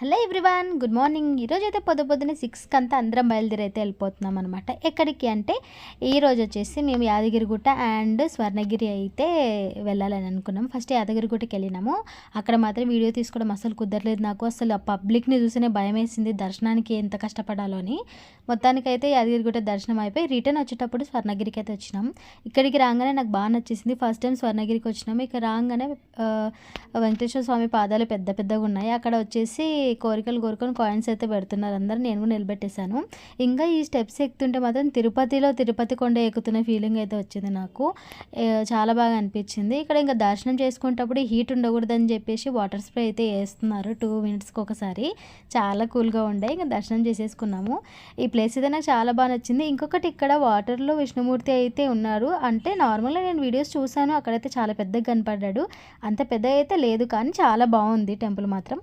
Hello everyone, good morning. ఈరోజు అయితే పొద్దున్నే 6కి అంతా అందరం బయలుదేరి అయితే వెళ్ళిపోతున్నాం అనమాట. ఎక్కడికి అంటే ఈరోజు వచ్చేసి మేము యాదగిరిగుట్ట అండ్ స్వర్ణగిరి అయితే వెళ్ళాలని అనుకున్నాం. ఫస్ట్ యాదగిరిగుట్టకి వెళ్ళినాము. అక్కడ మాత్రం వీడియో తీసుకోవడం అసలు కుదరలేదు నాకు. అసలు ఆ పబ్లిక్ని చూస్తేనే భయం వేసింది, దర్శనానికి ఎంత కష్టపడాలో అని. మొత్తానికైతే యాదగిరిగుట్ట దర్శనం అయిపోయి రిటర్న్ వచ్చేటప్పుడు స్వర్ణగిరికి అయితే వచ్చినాం. ఇక్కడికి రాగానే నాకు బాగా నచ్చేసింది. ఫస్ట్ టైం స్వర్ణగిరికి వచ్చినాము. ఇక్కడ రాగానే వెంకటేశ్వర స్వామి పాదాలు పెద్ద పెద్దగా ఉన్నాయి. అక్కడ వచ్చేసి కోరికలు కోరుకొని కాయిన్స్ అయితే పెడుతున్నారు అందరూ. నేను కూడా నిలబెట్టేశాను. ఇంకా ఈ స్టెప్స్ ఎక్కుతుంటే మాత్రం తిరుపతి కొండ ఎక్కుతున్న ఫీలింగ్ అయితే వచ్చింది నాకు. చాలా బాగా అనిపించింది. ఇక్కడ ఇంకా దర్శనం చేసుకునేటప్పుడు హీట్ ఉండకూడదని చెప్పేసి వాటర్ స్ప్రే అయితే వేస్తున్నారు 2 మినిట్స్కి ఒకసారి. చాలా కూల్గా ఉండే. ఇంకా దర్శనం చేసేసుకున్నాము. ఈ ప్లేస్ అయితే నాకు చాలా బాగా నచ్చింది. ఇంకొకటి, ఇక్కడ వాటర్లో విష్ణుమూర్తి అయితే ఉన్నారు. అంటే నార్మల్గా నేను వీడియోస్ చూశాను, అక్కడైతే చాలా పెద్దగా కనపడ్డాడు. అంత పెద్ద అయితే లేదు, కానీ చాలా బాగుంది టెంపుల్ మాత్రం.